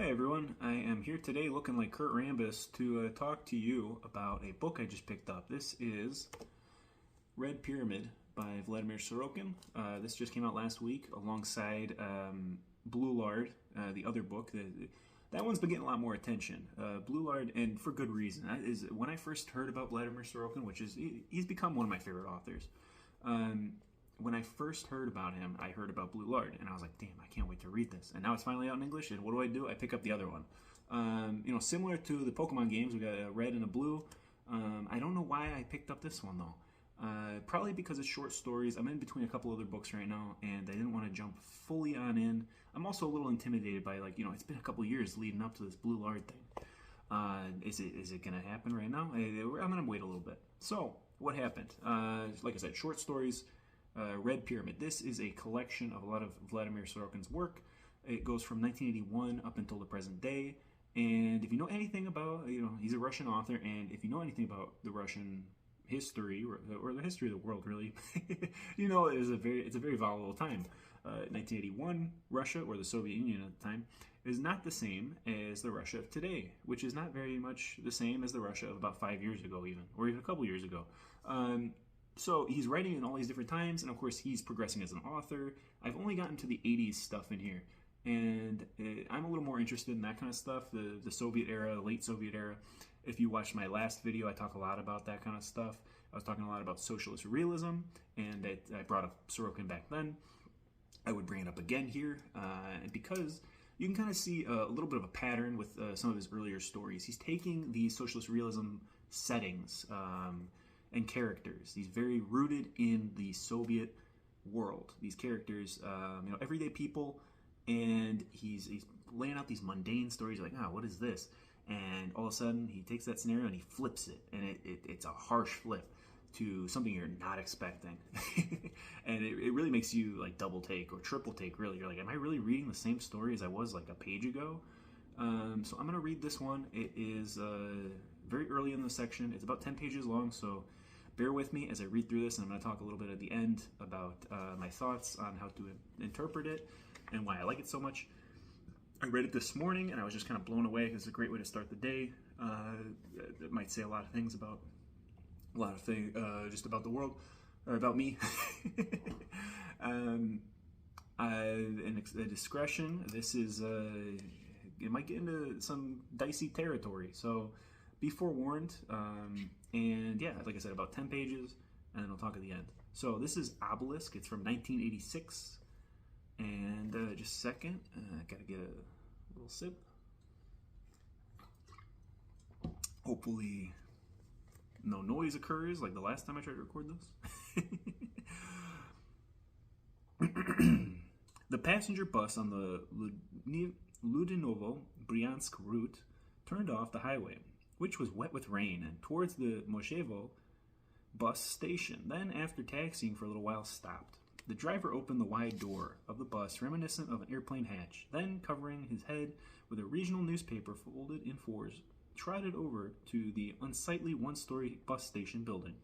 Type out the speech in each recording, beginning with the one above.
Hi everyone, I am here today looking like Kurt Rambis to talk to you about a book I just picked up. This is Red Pyramid by Vladimir Sorokin. This just came out last week alongside Blue Lard, the other book. That one's been getting a lot more attention. Blue Lard, and for good reason. When I first heard about Vladimir Sorokin, he's become one of my favorite authors. When I first heard about him, I heard about Blue Lard, and I was like, damn, I can't wait to read this. And now it's finally out in English, and what do? I pick up the other one. Similar to the Pokemon games, we got a red and a blue. I don't know why I picked up this one, though. Probably because it's short stories. I'm in between a couple other books right now, and I didn't want to jump fully on in. I'm also a little intimidated by, it's been a couple years leading up to this Blue Lard thing. Is it going to happen right now? I'm going to wait a little bit. So, what happened? Like I said, short stories. Red Pyramid. This is a collection of a lot of Vladimir Sorokin's work. It goes from 1981 up until the present day. And if you know anything about, he's a Russian author, and if you know anything about the Russian history or the history of the world, really, it's a very volatile time. 1981 Russia, or the Soviet Union at the time, is not the same as the Russia of today, which is not very much the same as the Russia of about 5 years ago, or even a couple years ago. So he's writing in all these different times, and of course he's progressing as an author. I've only gotten to the 80s stuff in here, and I'm a little more interested in that kind of stuff, the Soviet era, late Soviet era. If you watched my last video, I talk a lot about that kind of stuff. I was talking a lot about socialist realism, and I brought up Sorokin back then. I would bring it up again here, because you can kind of see a little bit of a pattern with some of his earlier stories. He's taking these socialist realism settings, and characters, these very rooted in the Soviet world. These characters, everyday people, and he's laying out these mundane stories. You're like, what is this? And all of a sudden, he takes that scenario and he flips it, and it's a harsh flip to something you're not expecting. And it really makes you like double take or triple take, really. You're like, am I really reading the same story as I was like a page ago? So I'm going to read this one. It is very early in the section. It's about 10 pages long, so bear with me as I read through this, and I'm going to talk a little bit at the end about my thoughts on how to interpret it and why I like it so much. I read it this morning, and I was just kind of blown away because it's a great way to start the day. It might say a lot of things just about the world, or about me. A discretion, this is, it might get into some dicey territory, so be forewarned. And yeah, like I said, about 10 pages, and then I'll talk at the end. So this is Obelisk. It's from 1986. And just a second, I gotta get a little sip. Hopefully no noise occurs like the last time I tried to record this. The passenger bus on the Ludinovo-Bryansk route turned off the highway, which was wet with rain, and towards the Moshevo bus station. Then, after taxiing for a little while, stopped. The driver opened the wide door of the bus, reminiscent of an airplane hatch. Then, covering his head with a regional newspaper folded in fours, trotted over to the unsightly one-story bus station building.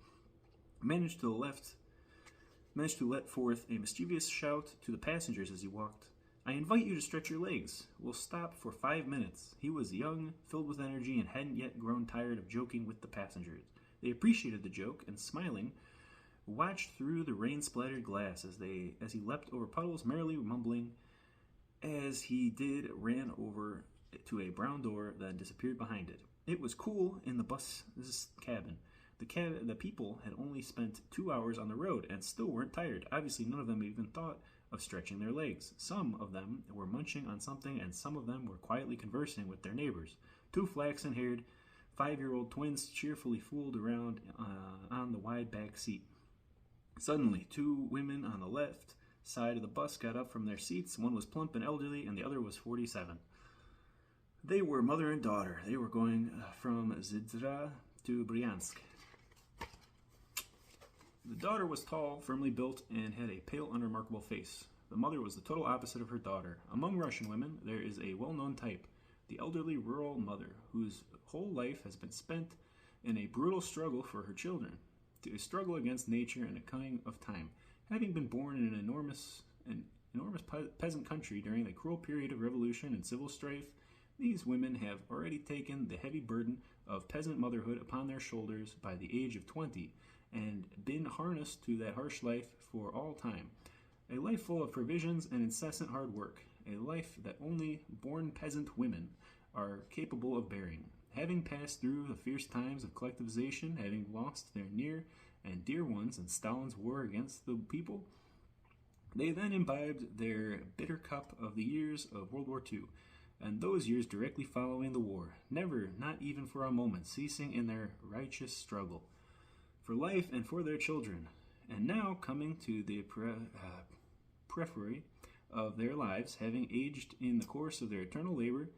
Managed to let forth a mischievous shout to the passengers as he walked. I invite you to stretch your legs. We'll stop for 5 minutes. He was young, filled with energy, and hadn't yet grown tired of joking with the passengers. They appreciated the joke, and smiling, watched through the rain-splattered glass as he leapt over puddles, merrily mumbling. As he did, ran over to a brown door, then disappeared behind it. It was cool in the bus's cabin. The people had only spent 2 hours on the road and still weren't tired. Obviously, none of them even thought of stretching their legs. Some of them were munching on something, and some of them were quietly conversing with their neighbors. 2 flaxen-haired 5-year-old twins cheerfully fooled around on the wide back seat. Suddenly, 2 women on the left side of the bus got up from their seats. One was plump and elderly, and the other was 47. They were mother and daughter. They were going from Zizra to Bryansk. The daughter was tall, firmly built, and had a pale, unremarkable face. The mother was the total opposite of her daughter. Among Russian women, there is a well-known type, the elderly rural mother, whose whole life has been spent in a brutal struggle for her children, a struggle against nature and a cunning of time. Having been born in an enormous peasant country during the cruel period of revolution and civil strife, These women have already taken the heavy burden of peasant motherhood upon their shoulders by the age of 20 and been harnessed to that harsh life for all time. A life full of provisions and incessant hard work, a life that only born peasant women are capable of bearing. Having passed through the fierce times of collectivization, having lost their near and dear ones in Stalin's war against the people, they then imbibed their bitter cup of the years of World War II, and those years directly following the war, never, not even for a moment, ceasing in their righteous struggle for life and for their children, and now coming to the periphery of their lives, having aged in the course of their eternal labor,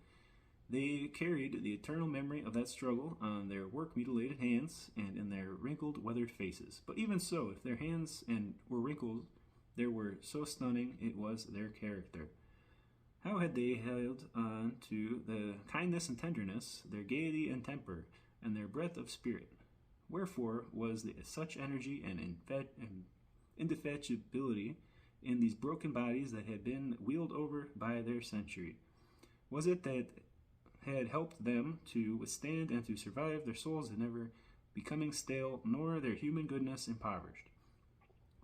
they carried the eternal memory of that struggle on their work-mutilated hands and in their wrinkled, weathered faces. But even so, if their hands were wrinkled, they were so stunning it was their character. How had they held on to the kindness and tenderness, their gaiety and temper, and their breadth of spirit? Wherefore was such energy and indefatigability in these broken bodies that had been wheeled over by their century? Was it that had helped them to withstand and to survive, their souls had never becoming stale, nor their human goodness impoverished?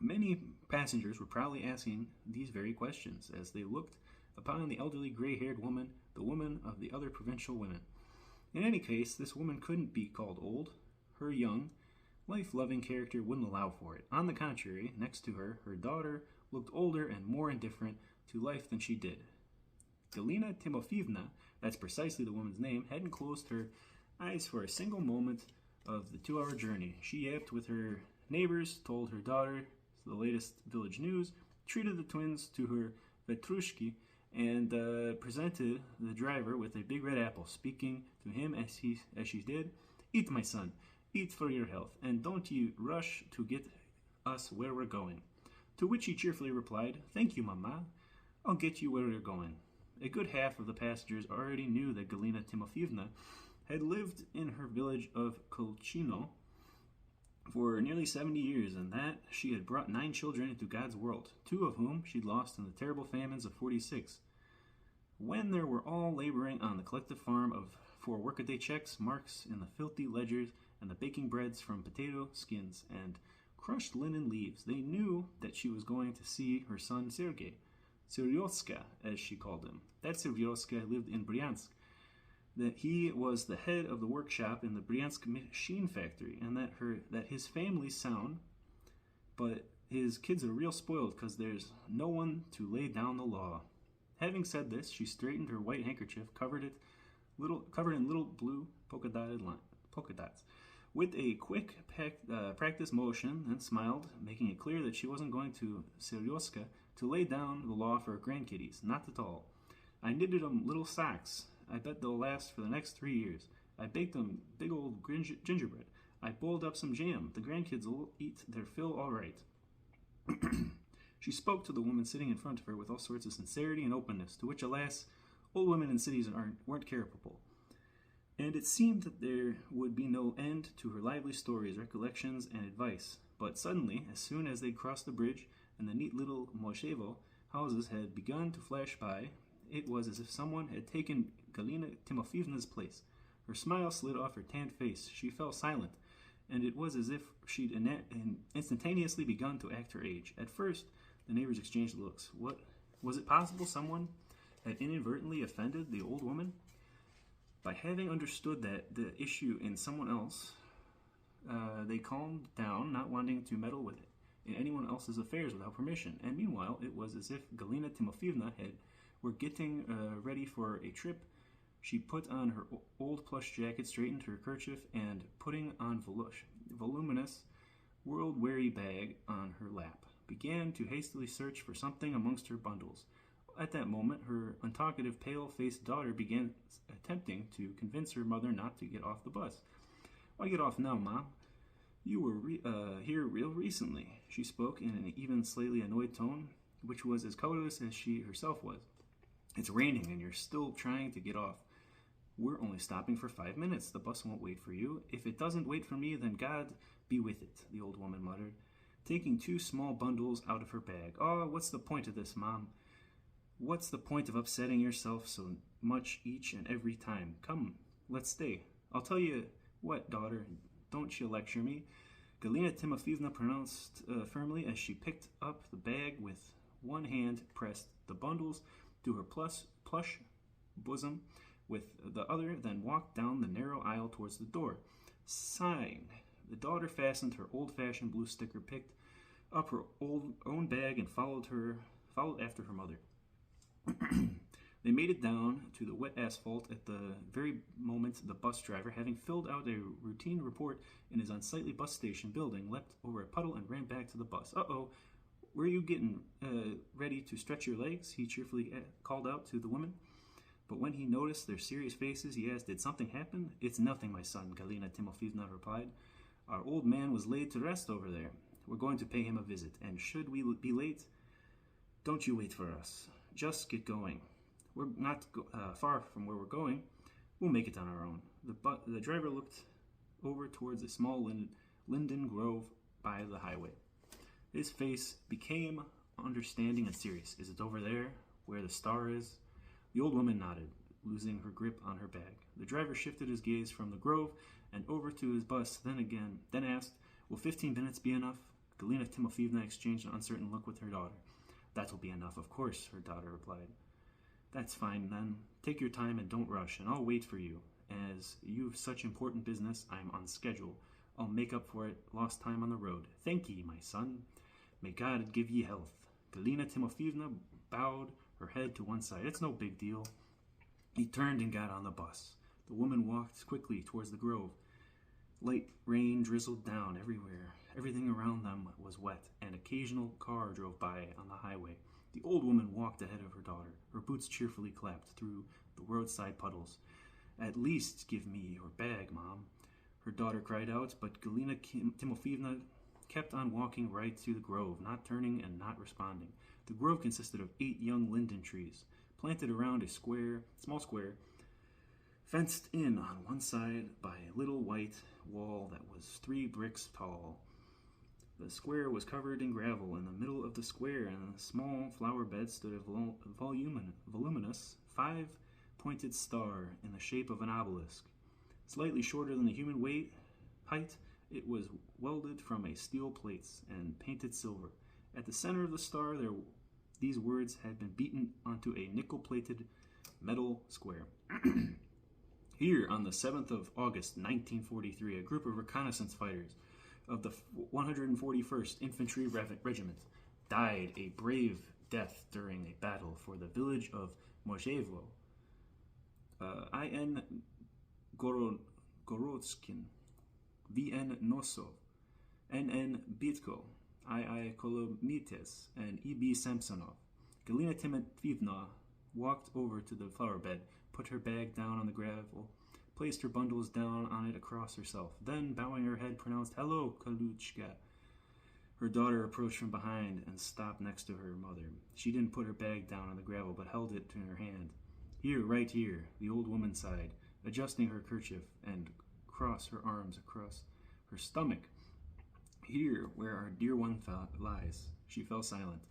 Many passengers were proudly asking these very questions as they looked upon the elderly gray-haired woman, the woman of the other provincial women. In any case, this woman couldn't be called old. Her young, life-loving character wouldn't allow for it. On the contrary, next to her, her daughter looked older and more indifferent to life than she did. Galina Timofeevna, that's precisely the woman's name, hadn't closed her eyes for a single moment of the 2-hour journey. She yapped with her neighbors, told her daughter the latest village news, treated the twins to her vetrushki, and presented the driver with a big red apple, speaking to him as she did, "Eat, my son, eat for your health, and don't you rush to get us where we're going." To which he cheerfully replied, "Thank you, Mama. I'll get you where you're going." A good half of the passengers already knew that Galina Timofeevna had lived in her village of Kolchino for nearly 70 years, and that she had brought 9 children into God's world, 2 of whom she'd lost in the terrible famines of 46. When they were all laboring on the collective farm for workaday checks, marks in the filthy ledgers, and the baking breads from potato skins and crushed linen leaves, they knew that she was going to see her son Sergei, Seryoska, as she called him. That Seryoska lived in Bryansk, that he was the head of the workshop in the Bryansk machine factory, and that his family's sound, but his kids are real spoiled because there's no one to lay down the law. Having said this, she straightened her white handkerchief, covered in little blue polka dots, with a quick practice motion, and smiled, making it clear that she wasn't going to Seryoska to lay down the law for her grandkiddies. Not at all. I knitted them little socks. I bet they'll last for the next 3 years. I baked them big old gingerbread. I boiled up some jam. The grandkids will eat their fill all right. She spoke to the woman sitting in front of her with all sorts of sincerity and openness, to which, alas, old women in cities weren't capable. And it seemed that there would be no end to her lively stories, recollections, and advice. But suddenly, as soon as they crossed the bridge and the neat little Moshevo houses had begun to flash by, it was as if someone had taken Galina Timofeevna's place. Her smile slid off her tanned face. She fell silent, and it was as if she'd instantaneously begun to act her age. At first, the neighbors exchanged looks. What was it possible someone had inadvertently offended the old woman? By having understood that the issue in someone else, they calmed down, not wanting to meddle with it in anyone else's affairs without permission. And meanwhile, it was as if Galina Timofeevna were getting ready for a trip. She put on her old plush jacket, straightened her kerchief, and putting on voluminous, world-weary bag on her lap, began to hastily search for something amongst her bundles. At that moment, her untalkative, pale-faced daughter began attempting to convince her mother not to get off the bus. "Why get off now, Mom? You were here real recently." She spoke in an even slightly annoyed tone, which was as colorless as she herself was. "It's raining, and you're still trying to get off. We're only stopping for 5 minutes. The bus won't wait for you. If it doesn't wait for me, then God be with it," the old woman muttered, taking 2 small bundles out of her bag. "Oh, what's the point of this, Mom? What's the point of upsetting yourself so much each and every time. Come, let's stay. I'll tell you what, daughter, don't you lecture me. Galina Timofeevna pronounced firmly as she picked up the bag with one hand, pressed the bundles to her plush bosom with the other, then walked down the narrow aisle towards the door. Sighing, the daughter fastened her old-fashioned blue sticker, picked up her own bag, and followed after her mother. They made it down to the wet asphalt at the very moment the bus driver, having filled out a routine report in his unsightly bus station building, leapt over a puddle and ran back to the bus. Uh-oh, were you getting ready to stretch your legs? He cheerfully called out to the women. But when he noticed their serious faces, he asked, did something happen? It's nothing, my son, Galina Timofeevna replied. Our old man was laid to rest over there. We're going to pay him a visit, and should we be late, don't you wait for us. Just get going. We're not far from where we're going. We'll make it on our own. The driver looked over towards a small linden grove by the highway. His face became understanding and serious. Is it over there, where the star is? The old woman nodded, losing her grip on her bag. The driver shifted his gaze from the grove and over to his bus, then asked, will 15 minutes be enough? Galina Timofeevna exchanged an uncertain look with her daughter. That will be enough, of course, her daughter replied. That's fine, then. Take your time and don't rush, and I'll wait for you. As you've such important business, I'm on schedule. I'll make up for it, lost time on the road. Thank ye, my son. May God give ye health. Galina Timofeevna bowed her head to one side. It's no big deal. He turned and got on the bus. The woman walked quickly towards the grove. Light rain drizzled down everywhere. Everything around them was wet. An occasional car drove by on the highway. The old woman walked ahead of her daughter. Her boots cheerfully clapped through the roadside puddles. At least give me your bag, Mom, her daughter cried out, but Galina Timofeevna kept on walking right through the grove, not turning and not responding. The grove consisted of 8 young linden trees, planted around a small square, fenced in on one side by a little white wall that was 3 bricks tall. The square was covered in gravel. In the middle of the square, in a small flower bed, stood a voluminous 5-pointed star in the shape of an obelisk. Slightly shorter than the human height, it was welded from a steel plates and painted silver. At the center of the star, these words had been beaten onto a nickel-plated metal square. Here, on the 7th of August, 1943, a group of reconnaissance fighters of the 141st Infantry Regiment died a brave death during a battle for the village of Mojevo. I.N. Gorodskin, V.N. Nosov, N.N. Bitko, I.I. Kolomites, and E.B. Samsonov. Galina Timofeevna walked over to the flower bed, put her bag down on the gravel, placed her bundles down on it across herself. Then, bowing her head, pronounced, "Hello, Kaluchka." Her daughter approached from behind and stopped next to her mother. She didn't put her bag down on the gravel, but held it in her hand. "Here, right here," the old woman sighed, adjusting her kerchief and crossed her arms across her stomach. "Here, where our dear one lies." She fell silent.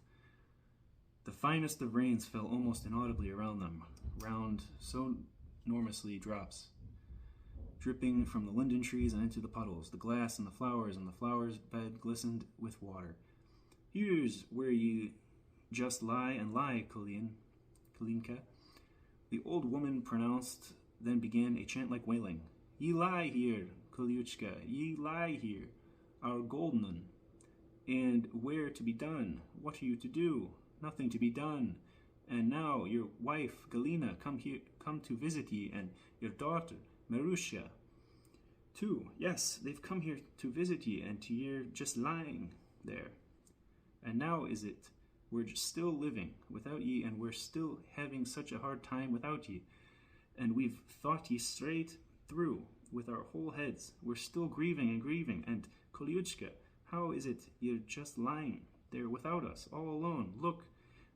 The finest of rains fell almost inaudibly around them, round so enormously drops, dripping from the linden trees and into the puddles. The glass and the flowers bed glistened with water. "Here's where ye just lie and lie, Kalinka," the old woman pronounced, then began a chant like wailing. "Ye lie here, Kaluchka, ye lie here, our golden. And where to be done? What are you to do? Nothing to be done. And now your wife, Galina, come to visit ye, and your daughter, Marusha, too. Yes, they've come here to visit ye, and you're just lying there. And now is it we're still living without ye, and we're still having such a hard time without ye. And we've thought ye straight through with our whole heads. We're still grieving, and Kolyuchka, how is it you're just lying there without us, all alone? Look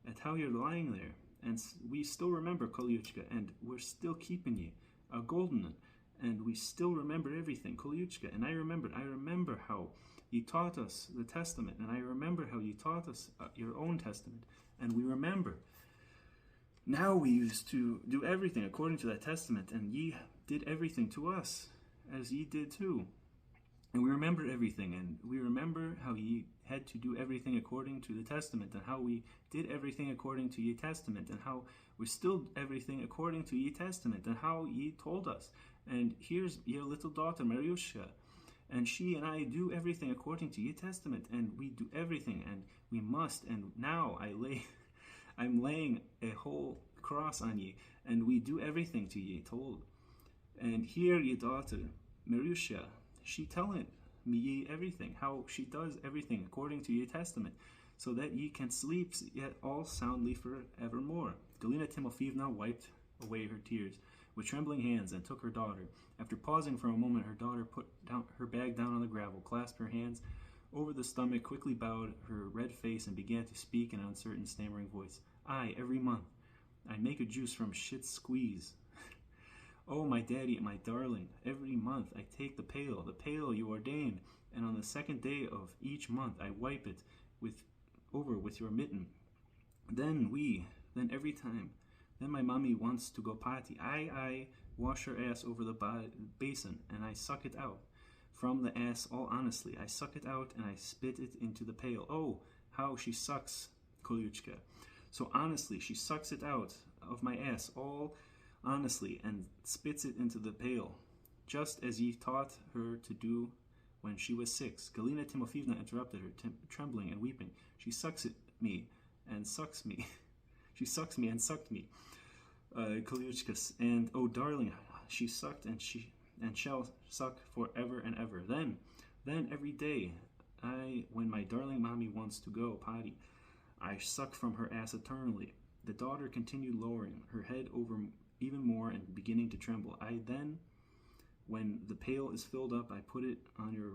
at how you're lying there. And we still remember, Kolyuchka, and we're still keeping ye, our golden, and we still remember everything, Kolyuchka. And I remember how you taught us the Testament, and I remember how you taught us your own Testament, and we remember Now we used to do everything according to that testament, and ye did everything to us, as ye did too. And we remember everything, and we remember how ye had to do everything according to the testament, and how we did everything according to ye testament, and how we still do everything according to ye testament, and how ye told us. And here's your little daughter, Maryushka, and she and I do everything according to ye testament, and we do everything, and we must, and now I'm laying a whole cross on ye, and we do everything to ye told. And here ye daughter, Maryusha, she telleth me ye everything, how she does everything according to ye testament, so that ye can sleep yet all soundly for evermore. Galina Timofeevna wiped away her tears with trembling hands and took her daughter. After pausing for a moment, her daughter put down her bag down on the gravel, clasped her hands over the stomach, quickly bowed her red face, and began to speak in an uncertain, stammering voice. I, every month, I make a juice from shit's squeeze. Oh, my daddy, my darling, every month I take the pail you ordained, and on the second day of each month I wipe it over with your mitten. Then every time, then my mommy wants to go potty. I wash her ass over the basin, and I suck it out. From the ass all honestly, I suck it out, and I spit it into the pail. Oh, how she sucks, Kolyuchka. So honestly, she sucks it out of my ass all honestly, and spits it into the pail, just as ye taught her to do when she was 6. Galina Timofeevna interrupted her, trembling and weeping. She sucks at me and sucks me. She sucks me and sucked me, Kolyuchka, and oh darling, she sucked and shall suck forever and ever. Then every day, when my darling mommy wants to go potty, I suck from her ass eternally. The daughter continued, lowering her head over even more and beginning to tremble. When the pail is filled up, I put it on your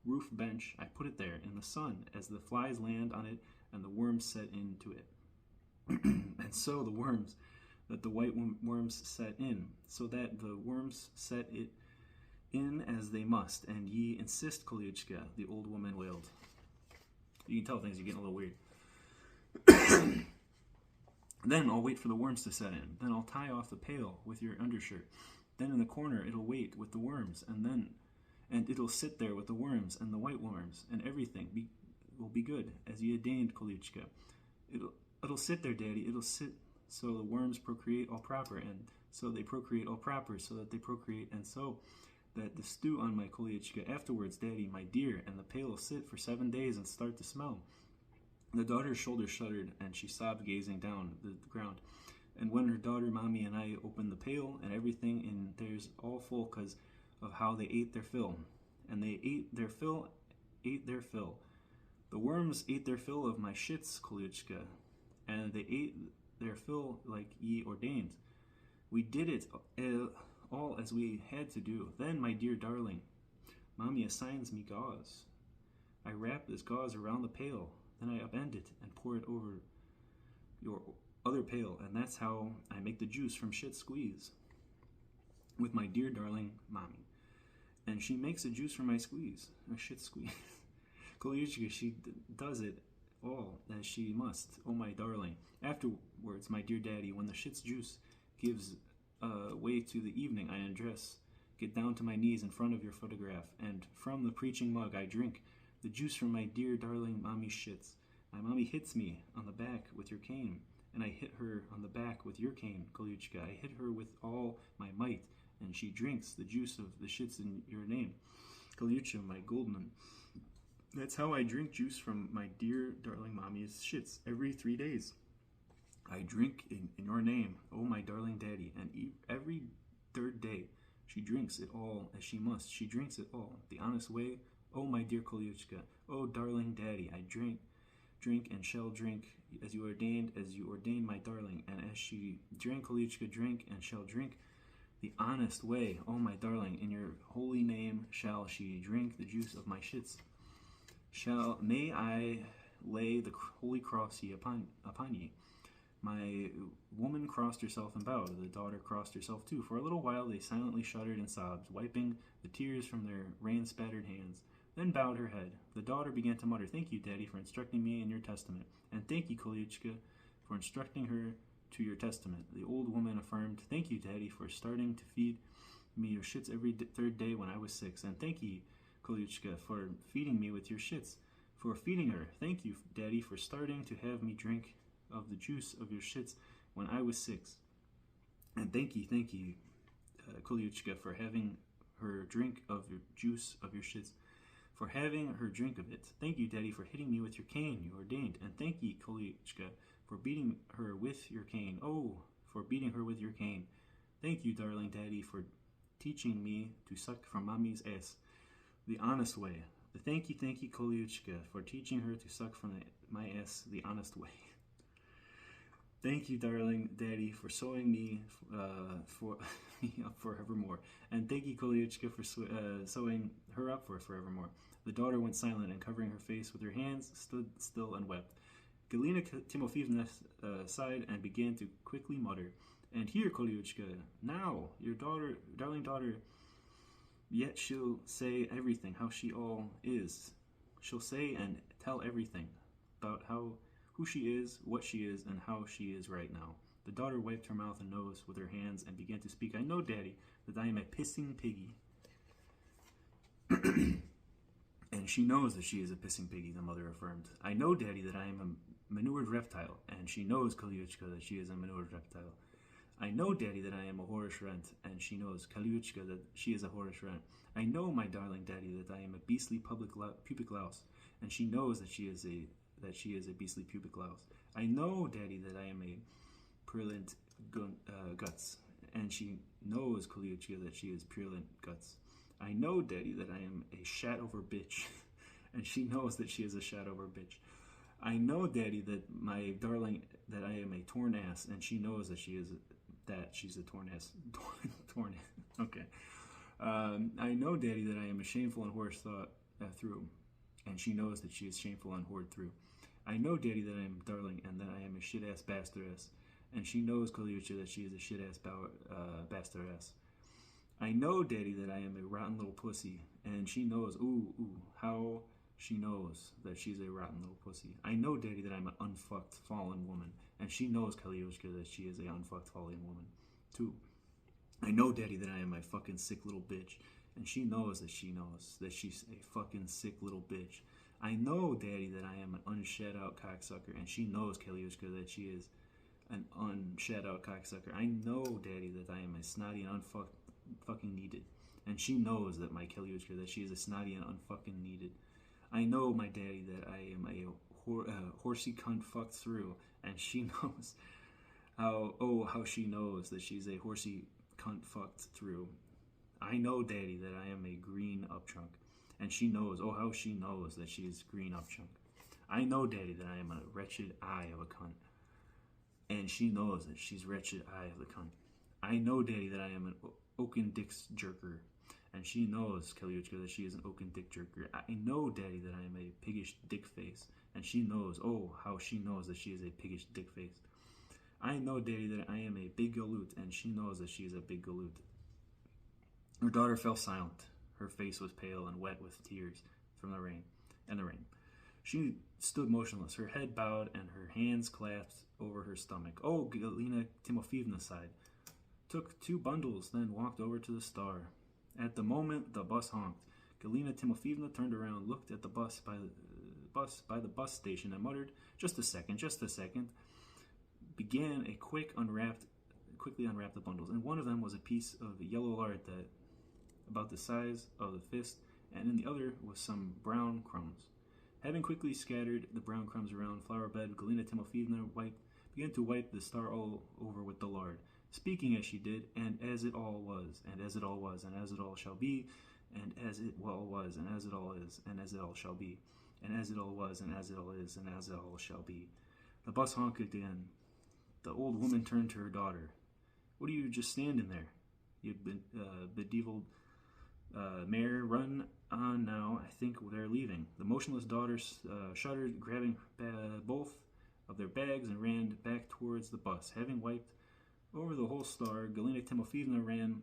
roof bench. I put it there in the sun, as the flies land on it and the worms set into it. And so the worms, that the white worms set in, so that the worms set it in as they must. And ye insist, Kolyuchka, the old woman wailed. You can tell things are getting a little weird. Then I'll wait for the worms to set in. Then I'll tie off the pail with your undershirt. Then in the corner it'll wait with the worms, and it'll sit there with the worms and the white worms, and everything will be good, as ye ordained, Kolyuchka. It'll sit there, Daddy. It'll sit so the worms procreate all proper, and so they procreate all proper, so that they procreate, and so that the stew on my Kolyuchka afterwards, Daddy, my dear, and the pail will sit for 7 days and start to smell. The daughter's shoulders shuddered, and she sobbed, gazing down the ground. And when her daughter, Mommy, and I opened the pail, and everything in there's all full because of how they ate their fill. And they ate their fill. The worms ate their fill of my shits, Kolyuchka, and they ate their fill like ye ordained. We did it all as we had to do. Then, my dear darling, Mommy assigns me gauze. I wrap this gauze around the pail. Then I upend it and pour it over your other pail, and that's how I make the juice from shit squeeze with my dear darling Mommy. And she makes a juice from my shit squeeze. Kolyuchka, she does it all as she must, oh my darling. Afterwards, my dear Daddy, when the shit's juice gives way to the evening, I undress, get down to my knees in front of your photograph, and from the preaching mug I drink the juice from my dear darling Mommy's shits. My Mommy hits me on the back with your cane, and I hit her on the back with your cane, Kolyuchka. I hit her with all my might, and she drinks the juice of the shits in your name, Kolyuchka, my Goldman. That's how I drink juice from my dear darling Mommy's shits every 3 days. I drink in your name, oh my darling Daddy, and every 3rd day she drinks it all as she must. She drinks it all the honest way, oh my dear Kolyuchka, oh darling Daddy. I drink and shall drink as you ordained, my darling. And as she drank, Kolyuchka drank and shall drink the honest way, oh my darling. In your holy name shall she drink the juice of my shits. May I lay the holy cross ye upon ye. My woman crossed herself and bowed. The daughter crossed herself too. For a little while they silently shuddered and sobbed, wiping the tears from their rain-spattered hands, then bowed her head. The daughter began to mutter, "Thank you, Daddy, for instructing me in your testament, and thank you, Kolyuchka, for instructing her to your testament. The old woman affirmed, "Thank you, Daddy, for starting to feed me your shits every third day when I was 6. And thank you, Kolyuchka, for feeding me with your shits. For feeding her. Thank you, Daddy, for starting to have me drink of the juice of your shits when I was 6. And thank you, Kolyuchka, for having her drink of your juice of your shits. For having her drink of it. Thank you, Daddy, for hitting me with your cane, you ordained. And thank you, Kolyuchka, for beating her with your cane. Oh, for beating her with your cane. Thank you, darling Daddy, for teaching me to suck from mommy's ass the honest way. Thank you, Kolyuchka, for teaching her to suck from my ass the honest way. Thank you, darling Daddy, for sewing me for me up forevermore. And thank you, Kolyuchka, for sewing her up for forevermore. The daughter went silent and, covering her face with her hands, stood still and wept. Galina Timofeevna sighed and began to quickly mutter, "And here, Kolyuchka, now, your darling daughter, yet she'll say everything, how she all is. She'll say and tell everything about who she is, what she is, and how she is right now." The daughter wiped her mouth and nose with her hands and began to speak. "I know, Daddy, that I am a pissing piggy." And she knows that she is a pissing piggy, the mother affirmed. "I know, Daddy, that I am a manured reptile." And she knows, Kolyuchka, that she is a manured reptile. "I know, Daddy, that I am a horish rent." And she knows, Kolyuchka, that she is a horish rent. "I know, my darling Daddy, that I am a beastly pubic louse." And she knows that she is a beastly pubic louse. "I know, Daddy, that I am a purulent guts." And she knows, Kolyuchka, that she is purulent guts. "I know, Daddy, that I am a shat over bitch." And she knows that she is a shat over bitch. "I know, Daddy, that my darling, that I am a torn ass." And she knows that she's a torn ass. Torn ass. Okay. "I know, Daddy, that I am a shameful and whorish thought through." And she knows that she is shameful and whored through. "I know, Daddy, that I am darling, and that I am a shit-ass bastard-ass." And she knows, Kolyuchka, that she is a shit-ass bastard-ass. "I know, Daddy, that I am a rotten little pussy." And she knows, how she knows that she's a rotten little pussy. "I know, Daddy, that I'm an unfucked, fallen woman." And she knows, Kolyuchka, that she is a unfucked, fallen woman, too. "I know, Daddy, that I am a fucking sick little bitch." And she knows that she's a fucking sick little bitch. "I know, Daddy, that I am an unshed out cocksucker." And she knows, Kolyuchka, that she is an unshed out cocksucker. "I know, Daddy, that I am a snotty and unfucking needed." And she knows that my Kolyuchka, that she is a snotty and unfucking needed. "I know, my Daddy, that I am a horsey cunt fucked through." And she knows how she knows that she's a horsey cunt fucked through. "I know, Daddy, that I am a green up chunk." And she knows, how she knows that she is green up chunk. "I know, Daddy, that I am a wretched eye of a cunt." And she knows that she's wretched eye of the cunt. "I know, Daddy, that I am an oaken dick's jerker." And she knows, Kolyuchka, that she is an oaken dick jerker. "I know, Daddy, that I am a piggish dick face." And she knows, how she knows that she is a piggish dick face. "I know, Daddy, that I am a big galoot." And she knows that she is a big galoot. Her daughter fell silent. Her face was pale and wet with tears from the rain. She stood motionless, her head bowed and her hands clasped over her stomach. "Oh," Galina Timofeevna sighed, took 2 bundles, then walked over to the star. At the moment, the bus honked. Galina Timofeevna turned around, looked at the bus by the bus station, and muttered, just a second." Began a quickly unwrapped the bundles, and one of them was a piece of yellow lard that about the size of the fist, and in the other was some brown crumbs. Having quickly scattered the brown crumbs around flower bed, Galina Timofeevna began to wipe the star all over with the lard, speaking as she did, "And as it all was, and as it all was, and as it all shall be, and as it all was, and as it all is, and as it all shall be, and as it all was, and as it all is, and as it all shall be." The bus honked again. The old woman turned to her daughter. "What are you just standing there, you bedeviled mare? Run on now, I think they're leaving." The motionless daughter shuddered, grabbing both of their bags, and ran back towards the bus. Having wiped over the whole star, Galina Timofeevna ran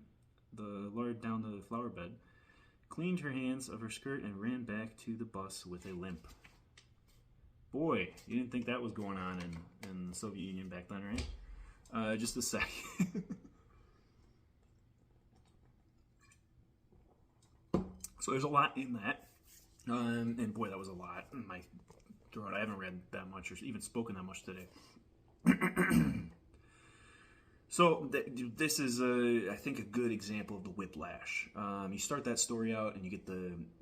the lard down the flower bed, cleaned her hands of her skirt, and ran back to the bus with a limp. Boy, you didn't think that was going on in the Soviet Union back then, right? Just a sec. So there's a lot in that. And boy, that was a lot in my throat. I haven't read that much or even spoken that much today. So this is, I think, a good example of the whiplash. You start that story out, and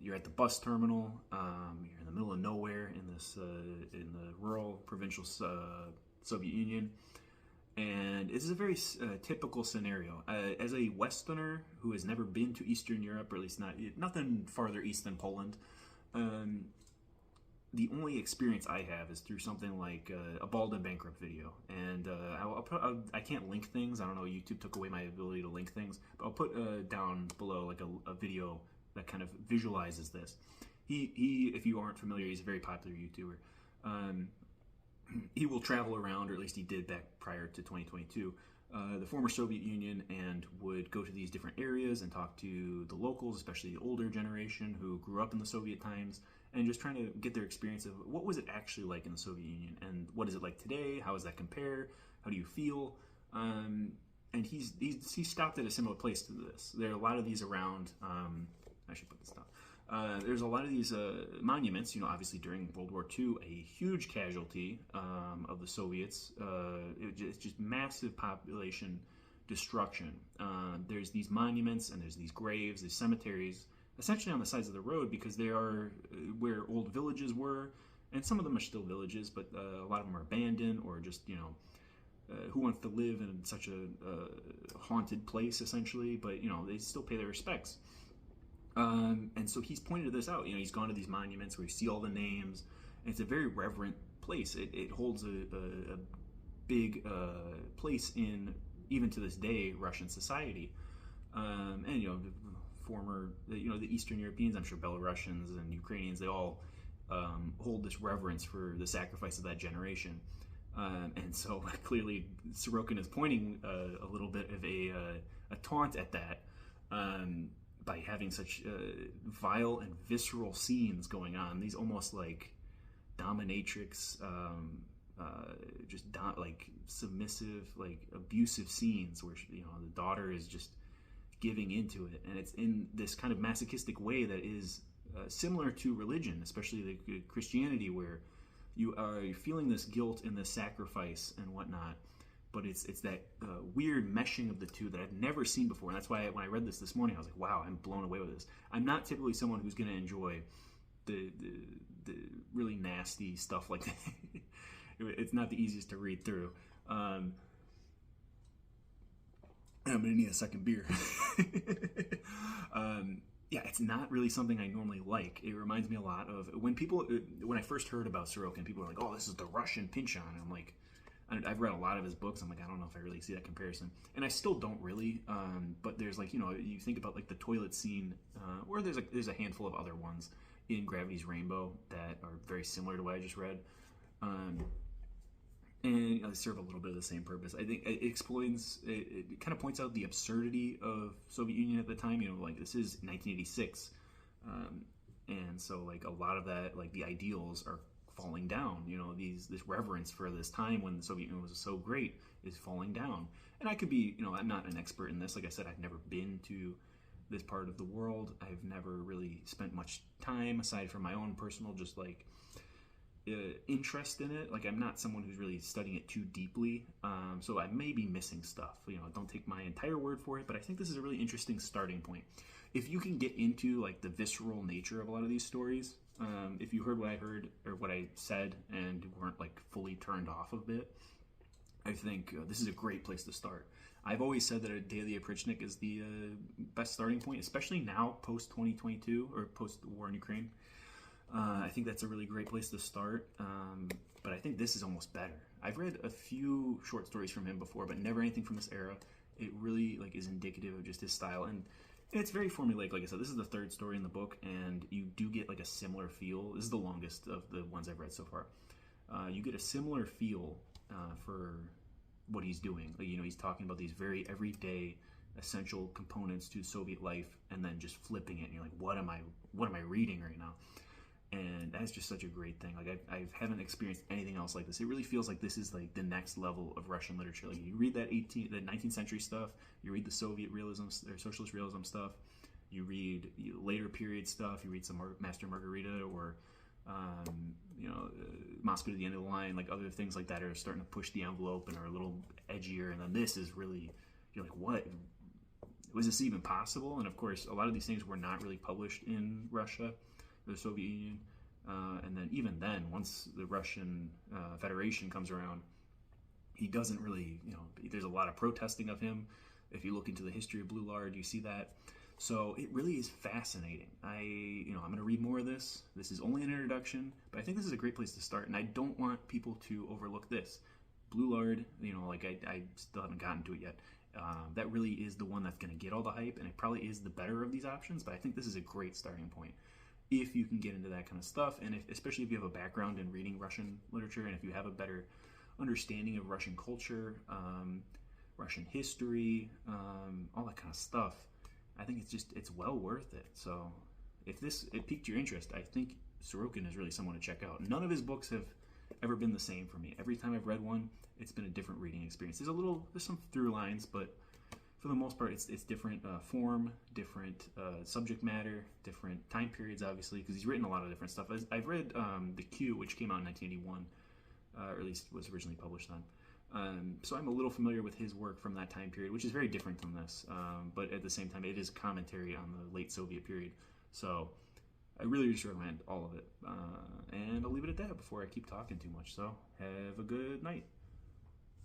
you're at the bus terminal. You're in the middle of nowhere in in the rural provincial Soviet Union, and this is a very typical scenario. As a Westerner who has never been to Eastern Europe, or at least nothing farther east than Poland, the only experience I have is through something like a Bald and Bankrupt video, and I can't link things. I don't know. YouTube took away my ability to link things, but I'll put down below like a video that kind of visualizes this. He, if you aren't familiar, he's a very popular YouTuber. He will travel around, or at least he did back prior to 2022, the former Soviet Union, and would go to these different areas and talk to the locals, especially the older generation who grew up in the Soviet times, and just trying to get their experience of what was it actually like in the Soviet Union, and what is it like today? How does that compare? How do you feel? And he stopped at a similar place to this. There are a lot of these around. I should put this down. There's a lot of these monuments. Obviously during World War II, a huge casualty of the Soviets. It's just massive population destruction. There's these monuments, and there's these graves, these cemeteries, essentially on the sides of the road, because they are where old villages were, and some of them are still villages, but a lot of them are abandoned, or just, who wants to live in such a haunted place, essentially, but, they still pay their respects. And so he's pointed this out. He's gone to these monuments where you see all the names, and it's a very reverent place. It holds a big place in, even to this day, Russian society. And, the Eastern Europeans, I'm sure Belarusians and Ukrainians, they all hold this reverence for the sacrifice of that generation. And so clearly Sorokin is pointing a little bit of a taunt at that, by having such vile and visceral scenes going on. These almost like dominatrix, like submissive, like abusive scenes where the daughter is just giving into it, and it's in this kind of masochistic way that is similar to religion, especially the Christianity, where you are feeling this guilt and this sacrifice and whatnot, but it's that weird meshing of the two that I've never seen before. And that's why when I read this morning, I was like, wow, I'm blown away with this. I'm not typically someone who's going to enjoy the really nasty stuff like that. It's not the easiest to read through. I'm gonna need a second beer. Yeah, it's not really something I normally like. It reminds me a lot of when I first heard about Sorokin, people were like, oh, this is the Russian Pynchon. And I'm like, I've read a lot of his books. I'm like, I don't know if I really see that comparison. And I still don't really, but there's like, you think about like the toilet scene, or there's a handful of other ones in Gravity's Rainbow that are very similar to what I just read. And they serve a little bit of the same purpose. I think it explains, it kind of points out the absurdity of Soviet Union at the time. Like this is 1986, and so like a lot of that, like the ideals are falling down. This reverence for this time when the Soviet Union was so great is falling down. And I could be, I'm not an expert in this. Like I said, I've never been to this part of the world. I've never really spent much time aside from my own personal, just like interest in it. Like I'm not someone who's really studying it too deeply, so I may be missing stuff. Don't take my entire word for it, but I think this is a really interesting starting point. If you can get into like the visceral nature of a lot of these stories, if you heard what I heard or what I said and weren't like fully turned off of it, I think this is a great place to start. I've always said that a Day of the Oprichnik is the best starting point, especially now post 2022 or post the war in Ukraine. I think that's a really great place to start, but I think this is almost better. I've read a few short stories from him before, but never anything from this era. It really is indicative of just his style, and it's very formulaic. Like I said, this is the third story in the book, and you do get like a similar feel. This is the longest of the ones I've read so far. You get a similar feel for what he's doing. He's talking about these very everyday essential components to Soviet life, and then just flipping it, and you're like, what am I reading right now? And that's just such a great thing. Like I haven't experienced anything else like this. It really feels like this is like the next level of Russian literature. Like you read that 19th century stuff, you read the Soviet realism or socialist realism stuff, you read later period stuff, you read some Master Margarita or Moscow to the End of the Line, like other things like that are starting to push the envelope and are a little edgier. And then this is really, you're like, what? Was this even possible? And of course, a lot of these things were not really published in Russia, the Soviet Union. And then even then, once the Russian Federation comes around, he doesn't really, there's a lot of protesting of him. If you look into the history of Blue Lard, you see that. So it really is fascinating. I'm going to read more of this. This is only an introduction, but I think this is a great place to start. And I don't want people to overlook this. Blue Lard, I still haven't gotten to it yet. That really is the one that's going to get all the hype, and it probably is the better of these options. But I think this is a great starting point if you can get into that kind of stuff, and especially if you have a background in reading Russian literature, and if you have a better understanding of Russian culture, Russian history, all that kind of stuff. I think it's well worth it. So if it piqued your interest, I think Sorokin is really someone to check out. None of his books have ever been the same for me. Every time I've read one, it's been a different reading experience. There's some through lines, but for the most part, it's different form, different subject matter, different time periods, obviously, because he's written a lot of different stuff. I've read The Q, which came out in 1981, or at least was originally published then. So I'm a little familiar with his work from that time period, which is very different than this. But at the same time, it is commentary on the late Soviet period. So I really just recommend all of it. And I'll leave it at that before I keep talking too much. So have a good night.